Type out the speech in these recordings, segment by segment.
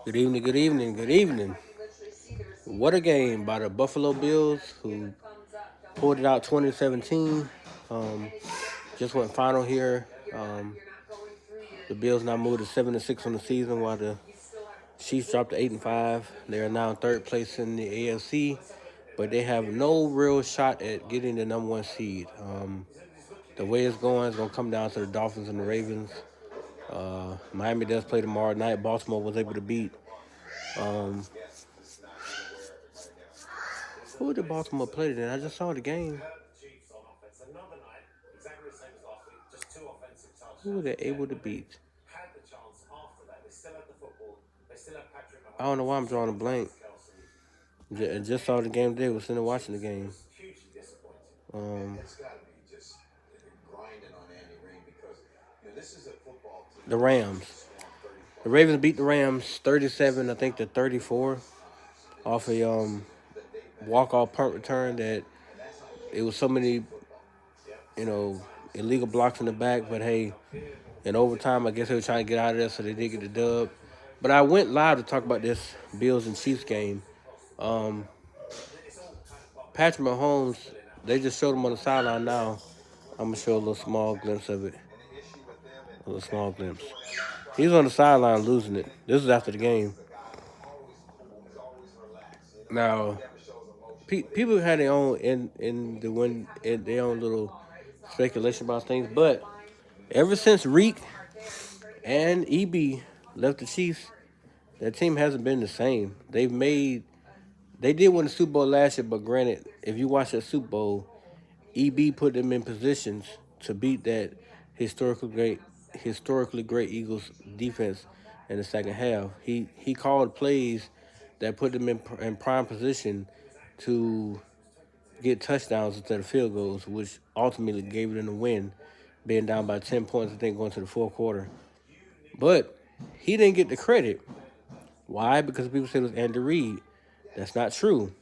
Good evening, good evening, good evening. What a game by the Buffalo Bills, who pulled it out 2017. Um, just went final here. Um, the Bills now moved to 7-6 on the season, while the Chiefs dropped to 8-5. They are now in third place in the AFC, but they have no real shot at getting the number one seed. The way it's going to come down to the Dolphins and the Ravens. Miami does play tomorrow night. Baltimore was able to beat. Um, who did Baltimore play today? I just saw the game. Who were they able to beat? I don't know why I'm drawing a blank. Just saw the game today. Was sitting there watching the game. Um, the Rams. The Ravens beat the Rams 37, I think, to 34 off a walk-off punt return that it was so many, you know, illegal blocks in the back. But hey, in overtime, I guess they were trying to get out of there, so they did get the dub. But I went live to talk about this Bills and Chiefs game. Um, Patrick Mahomes, they just showed him on the sideline now. I'm gonna show a little small glimpse of it. A little small glimpse. He's on the sideline losing it. This is after the game. Now, people had their own in their own little speculation about things, but ever since Reek and EB left the Chiefs, their team hasn't been the same. They did win the Super Bowl last year, but granted, if you watch that Super Bowl, EB put them in positions to beat that historically great historically great Eagles defense in the second half. He called plays that put them in prime position to get touchdowns instead of field goals, which ultimately gave them the win, being down by 10 points, I think, going to the fourth quarter. But he didn't get the credit. Why? Because people said it was Andy Reid. That's not true.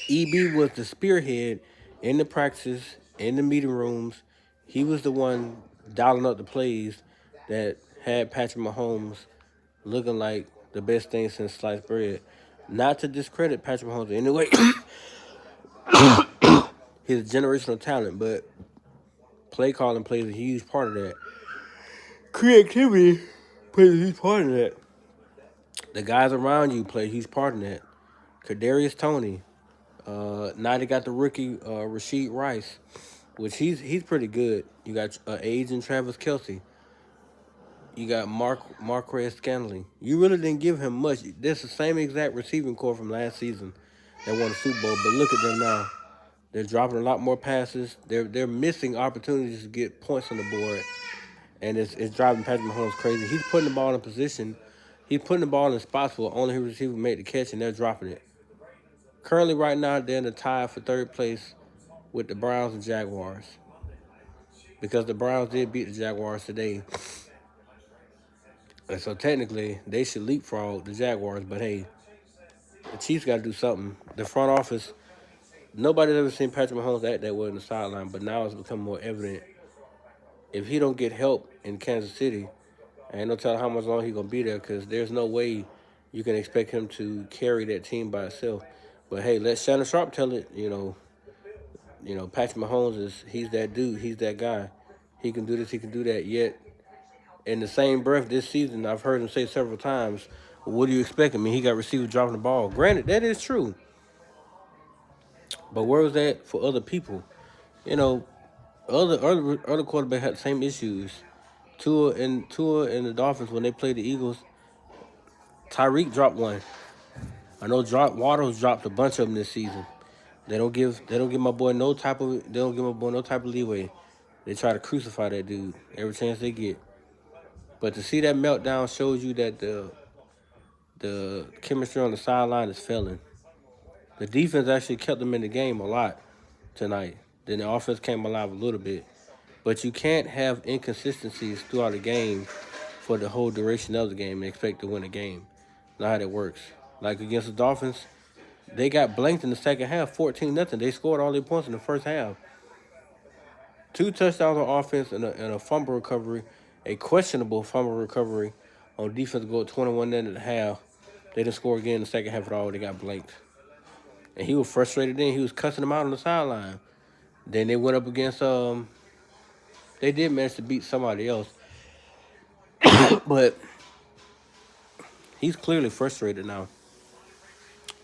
EB was the spearhead in the practices, in the meeting rooms. He was the one dialing up the plays that had Patrick Mahomes looking like the best thing since sliced bread. Not to discredit Patrick Mahomes in any way, his generational talent, but play calling plays a huge part of that. Creativity plays a huge part of that. The guys around you play a huge part in that. Kadarius Tony. Now they got the rookie Rasheed Rice, which he's pretty good. You got aging Travis Kelsey. You got Marquez Scanley. You really didn't give him much. This the same exact receiving core from last season that won the Super Bowl. But look at them now. They're dropping a lot more passes. They're missing opportunities to get points on the board, and it's driving Patrick Mahomes crazy. He's putting the ball in position. He's putting the ball in spots where only his receiver made the catch, and they're dropping it. Currently, right now, they're in the tie for third place with the Browns and Jaguars because the Browns did beat the Jaguars today. And so technically, they should leapfrog the Jaguars. But hey, the Chiefs got to do something. The front office, nobody's ever seen Patrick Mahomes act that way in the sideline, but now it's become more evident. If he don't get help in Kansas City, I ain't no telling how much longer he's gonna be there because there's no way you can expect him to carry that team by himself. But hey, let Shannon Sharp tell it. Patrick Mahomes he's that dude, he's that guy. He can do this, he can do that. Yet in the same breath this season, I've heard him say several times, "What do you expect?" I mean, he got receivers dropping the ball. Granted, that is true, but where was that for other people? You know, other quarterbacks had the same issues. Tua and the Dolphins when they played the Eagles, Tyreek dropped one. I know Waddle's dropped a bunch of them this season. They don't give my boy no type of they don't give my boy no type of leeway. They try to crucify that dude every chance they get. But to see that meltdown shows you that the chemistry on the sideline is failing. The defense actually kept them in the game a lot tonight. Then the offense came alive a little bit. But you can't have inconsistencies throughout the game for the whole duration of the game and expect to win a game. Not how that works. Like against the Dolphins, they got blanked in the second half, 14-0. They scored all their points in the first half. Two touchdowns on offense and a fumble recovery, a questionable fumble recovery on defense, go at 21 in the half. They didn't score again in the second half at all. They got blanked. And he was frustrated then. He was cussing them out on the sideline. Then they went up against they did manage to beat somebody else. But he's clearly frustrated now.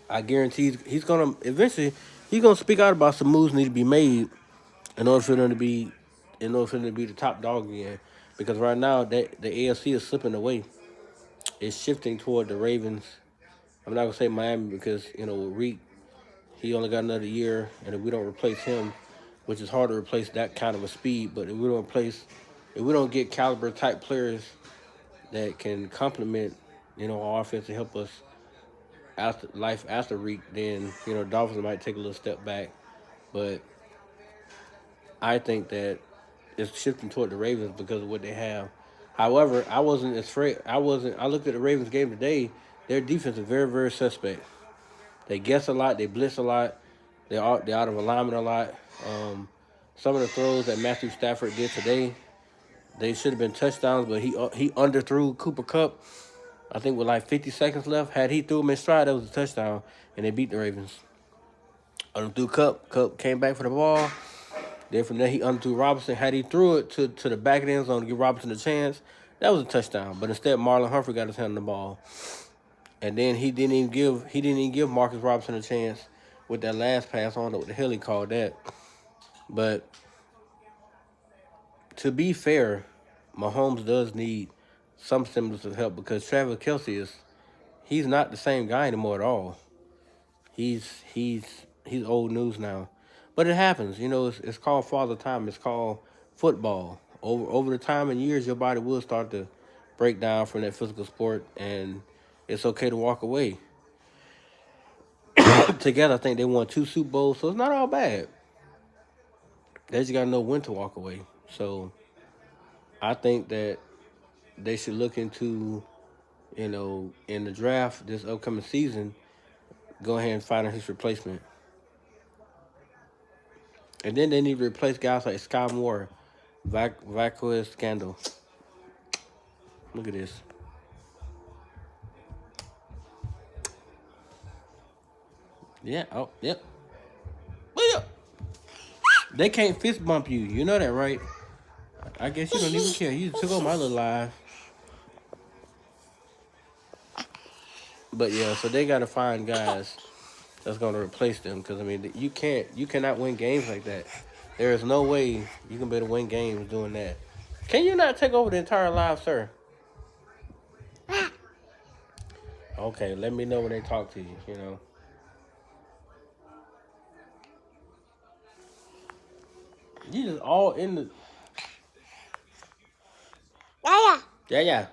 I guarantee he's gonna eventually he's gonna speak out about some moves need to be made in order for them to be the top dog again. Because right now that the AFC is slipping away. It's shifting toward the Ravens. I'm not gonna say Miami because with Reek, he only got another year, and if we don't replace him, which is hard to replace that kind of a speed, but if we don't get caliber type players that can complement our offense to help us after Reek, then Dolphins might take a little step back. But I think that it's shifting toward the Ravens because of what they have. However, I wasn't as afraid. I looked at the Ravens game today. Their defense is very, very suspect. They guess a lot. They blitz a lot. They're out of alignment a lot. Some of the throws that Matthew Stafford did today, they should have been touchdowns, but he underthrew Cooper Kupp. I think with like 50 seconds left, had he threw him in stride, that was a touchdown, and they beat the Ravens. Underthrew Kupp. Kupp came back for the ball. Then from there, he underthrew Robinson. Had he threw it to the back of the end zone to give Robinson a chance, that was a touchdown. But instead, Marlon Humphrey got his hand on the ball. And then he didn't even give Marcus Robinson a chance with that last pass. I don't know what the hell he called that. But to be fair, Mahomes does need some semblance of help because Travis Kelce he's not the same guy anymore at all. He's old news now. But it happens. It's called father time. It's called football. Over the time and years, your body will start to break down from that physical sport, and it's okay to walk away. Together, I think they won 2 Super Bowls, so it's not all bad. They just got to know when to walk away. So I think that they should look into, in the draft this upcoming season, go ahead and find his replacement. And then they need to replace guys like Sky Moore, Vaquez Scandal. Look at this. Yeah. Oh, yep. Well, they can't fist bump you. You know that, right? I guess you don't even care. You took on my little live. But yeah, so they got to find guys that's going to replace them because you cannot win games like that. There is no way you can be able to win games doing that. Can you not take over the entire live, sir? Okay, let me know when they talk to you. You just all in the. Yeah. Yeah. Yeah.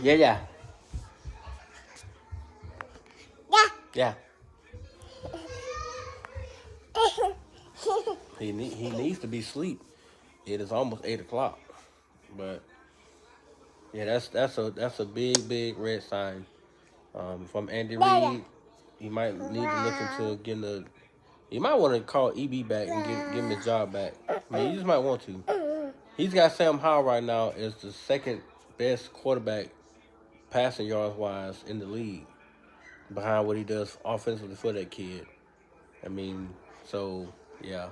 Yeah. Yeah. Yeah. He needs to be asleep. It is almost 8:00, but yeah, that's a big red sign. From Andy Reid, he might need to look into getting the. You might want to call EB back and give him his job back. You just might want to. He's got Sam Howell right now as the second best quarterback passing yards wise in the league, behind what he does offensively for that kid. So yeah,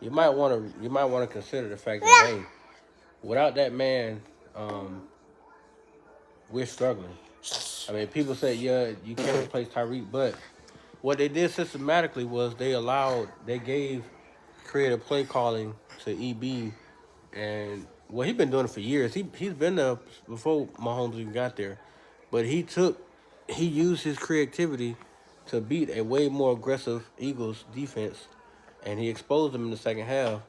you might want to consider the fact that hey, without that man, we're struggling. People say yeah, you can't replace Tyreek, but what they did systematically was they gave creative play calling to EB, and he's been doing it for years. He's been there before Mahomes even got there, but he used his creativity to beat a way more aggressive Eagles defense, and he exposed them in the second half.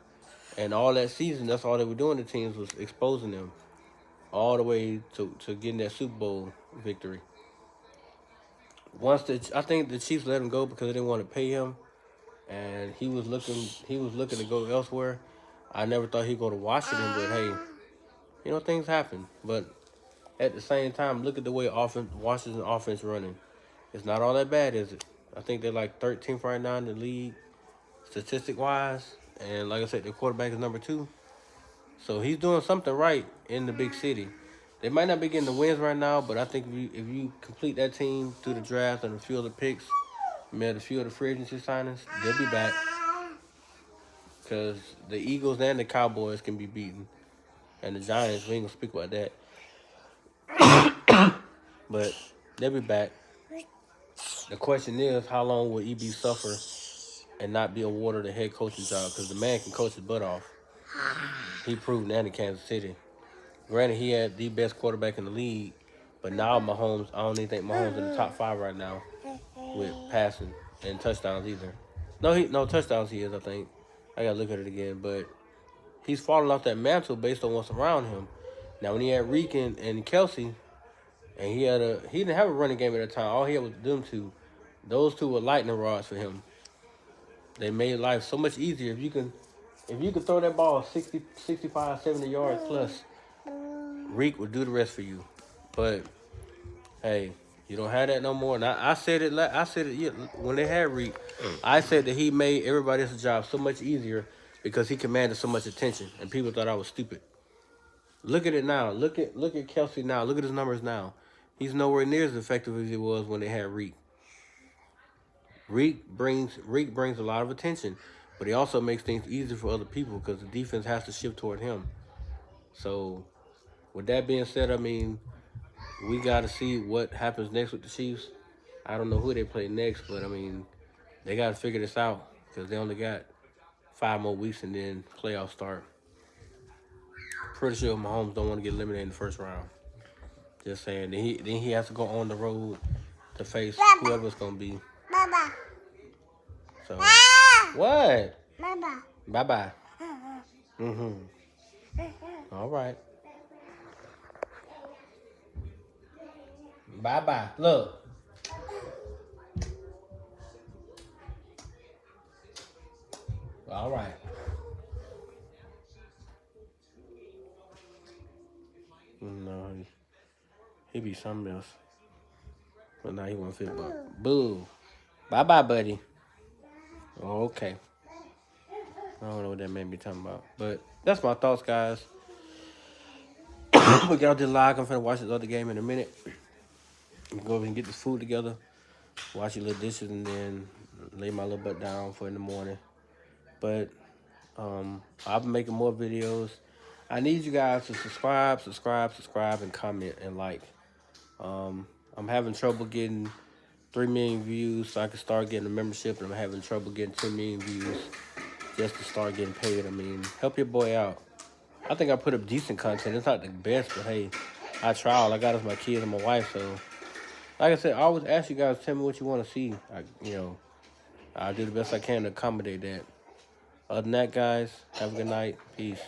And all that season, that's all they were doing. The teams was exposing them all the way to getting that Super Bowl victory. I think the Chiefs let him go because they didn't want to pay him, and he was looking to go elsewhere. I never thought he'd go to Washington, but hey, things happen. But at the same time, look at the way Washington offense running. It's not all that bad, is it? I think they're like 13th right now in the league, statistic wise, and like I said, their quarterback is number 2. So he's doing something right in the big city. They might not be getting the wins right now, but I think if you complete that team through the draft and a few of the picks, a few of the free agency signings, they'll be back. Because the Eagles and the Cowboys can be beaten. And the Giants, we ain't going to speak about that. But they'll be back. The question is, how long will EB suffer and not be awarded a head coaching job? Because the man can coach his butt off. He proved that in Kansas City. Granted, he had the best quarterback in the league, but now Mahomes, I don't even think Mahomes in the top 5 right now with passing and touchdowns either. No touchdowns he is, I think. I gotta look at it again, but he's falling off that mantle based on what's around him. Now, when he had Reek and Kelsey, and he didn't have a running game at that time. All he had was them two. Those two were lightning rods for him. They made life so much easier. If you can throw that ball 60, 65, 70 yards plus, Reek would do the rest for you. But hey, you don't have that no more. And I said it when they had Reek. I said that he made everybody else's job so much easier because he commanded so much attention, and people thought I was stupid. Look at it now. Look at Kelsey now. Look at his numbers now. He's nowhere near as effective as he was when they had Reek. Reek brings a lot of attention, but he also makes things easier for other people because the defense has to shift toward him. So, with that being said, I mean, we got to see what happens next with the Chiefs. I don't know who they play next, but I mean, they got to figure this out because they only got 5 more weeks and then playoffs start. Pretty sure Mahomes don't want to get eliminated in the first round. Just saying. Then he has to go on the road to face whoever it's gonna be. Baba. So what? Baba. Bye. All right. Bye. Look. All right. No, he be something else. But now he won't fit. But boo. Bye, buddy. Okay. I don't know what that made me talking about. But that's my thoughts, guys. We get out there live. I'm finna watch this other game in a minute. Go over and get this food together. Wash your little dishes and then lay my little butt down for in the morning. But I'll be making more videos. I need you guys to subscribe, and comment, and like. I'm having trouble getting 3 million views so I can start getting a membership, and I'm having trouble getting 10 million views just to start getting paid. I mean, help your boy out. I think I put up decent content. It's not the best, but hey, I try all I got is my kids and my wife. So, like I said, I always ask you guys, tell me what you want to see. I'll do the best I can to accommodate that. Other than that, guys, have a good night. Peace.